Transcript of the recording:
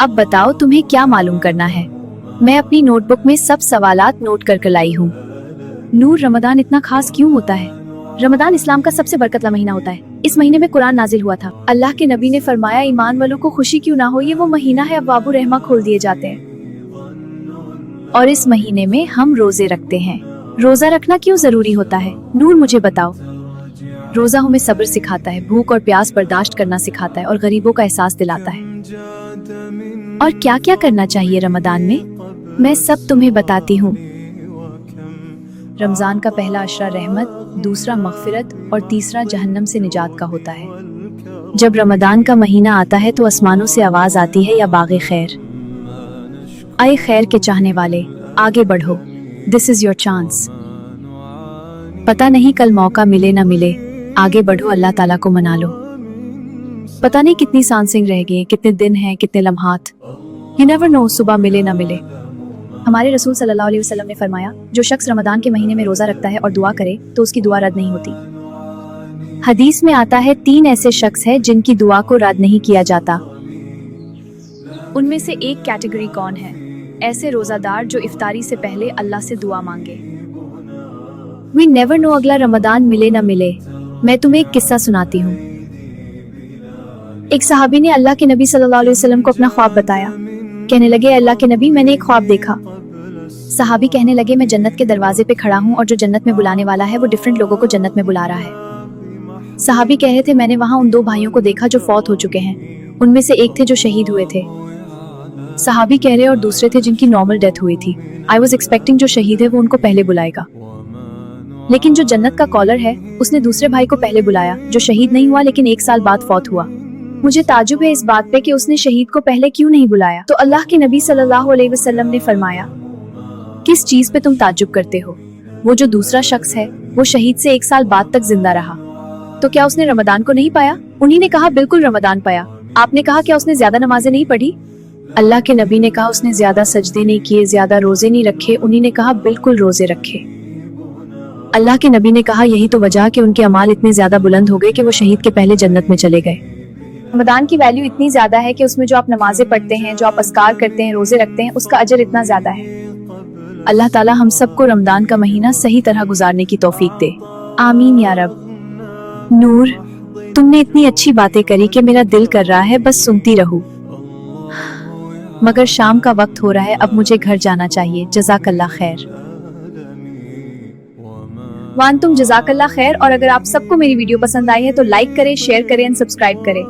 अब बताओ तुम्हें क्या मालूम करना है। मैं अपनी नोटबुक में सब सवालात नोट कर लाई हूँ। नूर, रमदान इतना खास क्यों होता है? रमदान इस्लाम का सबसे बरकतला महीना होता है। इस महीने में कुरान नाजिल हुआ था। अल्लाह के नबी ने फरमाया, ईमान वालों को खुशी क्यों ना हो, ये वो महीना है अब्वाबुर रहमा खोल दिए जाते हैं। और इस महीने में हम रोजे रखते हैं। रोजा रखना क्यों जरूरी होता है? नूर, मुझे बताओ। रोजा हमें सब्र सिखाता है, भूख और प्यास बर्दाश्त करना सिखाता है और गरीबों का एहसास दिलाता है। और क्या क्या करना चाहिए रमदान में, मैं सब तुम्हें बताती हूँ। रमजान का पहला अशरा रहमत, दूसरा मगफिरत और तीसरा जहन्नम से निजात का होता है। जब रमदान का महीना आता है तो आसमानों से आवाज आती है, या बाग़े खैर, आए खैर के चाहने वाले, आगे बढ़ो, दिस इज योर चांस। पता नहीं कल मौका मिले ना मिले, आगे बढ़ो, अल्लाह ताला को मना लो। पता नहीं कितनी सांसें रह गई, कितने दिन हैं, कितने लम्हात, यू नेवर नो, सुबह मिले ना मिले। हमारे रसूल सल्लल्लाहु अलैहि वसल्लम ने फरमाया, जो शख्स रमदान के महीने में रोजा रखता है और दुआ करे तो उसकी दुआ रद्द नहीं होती। हदीस में आता है, 3 ऐसे शख्स हैं जिनकी दुआ को रद्द नहीं किया जाता। उनमें से एक कैटेगरी कौन है? ऐसे रोजादार जो इफ्तारी से पहले अल्लाह से दुआ मांगे। वी नेवर नो अगला रमदान मिले ना मिले। मैं तुम्हें एक किस्सा सुनाती हूँ। एक सहाबी ने अल्लाह के नबी सल्लल्लाहु अलैहि वसल्लम को अपना ख्वाब बताया। कहने लगे, अल्लाह के नबी, मैंने एक ख्वाब देखा। सहाबी कहने लगे, मैं जन्नत के दरवाजे पे खड़ा हूँ और जो जन्नत में बुलाने वाला है वो डिफरेंट लोगों को जन्नत में बुला रहा है। सहाबी कह रहे थे, मैंने वहाँ उन 2 भाइयों को देखा जो फौत हो चुके हैं। उनमें से एक थे जो शहीद हुए थे। सहाबी कह रहे और दूसरे थे जिनकी नॉर्मल डेथ हुई थी। आई वॉज एक्सपेक्टिंग जो शहीद है वो उनको पहले बुलाएगा, लेकिन जो जन्नत का कॉलर है उसने दूसरे भाई को पहले बुलाया जो शहीद नहीं हुआ लेकिन 1 साल बाद फौत हुआ। मुझे ताजुब है इस बात पे कि उसने शहीद को पहले क्यों नहीं बुलाया। तो अल्लाह के नबी सल्लल्लाहु अलैहि वसल्लम ने फरमाया, किस चीज पे तुम ताजुब करते हो? वो जो दूसरा शख्स है वो शहीद से 1 साल बाद तक जिंदा रहा, तो क्या उसने रमदान को नहीं पाया? उन्हीं ने कहा, बिल्कुल रमदान पाया। आपने कहा, क्या उसने ज्यादा नमाजें नहीं पढ़ी? अल्लाह के नबी ने कहा, उसने ज्यादा सजदे नहीं किए, ज्यादा रोजे नहीं रखे। उन्हीं ने कहा, बिल्कुल रोजे रखे। अल्लाह के नबी ने कहा, यही तो वजह कि उनके अमाल इतने ज्यादा बुलंद हो गए कि वो शहीद के पहले जन्नत में चले गए। रमदान की वैल्यू इतनी ज्यादा है कि उसमें जो आप नमाजें पढ़ते हैं, जो आप अस्कार करते हैं, रोजे रखते हैं, उसका अजर इतना ज्यादा है। अल्लाह ताला हम सबको रमदान का महीना सही तरह गुजारने की तौफीक दे, आमीन या रब। नूर, तुमने इतनी अच्छी बातें करी कि मेरा दिल कर रहा है बस सुनती रहूं, मगर शाम का वक्त हो रहा है, अब मुझे घर जाना चाहिए। जज़ाकल्लाह खैर। वान तुम जज़ाकल्लाह खैर। और अगर आप सबको मेरी वीडियो पसंद आई है तो लाइक करें, शेयर करें एंड सब्सक्राइब करें।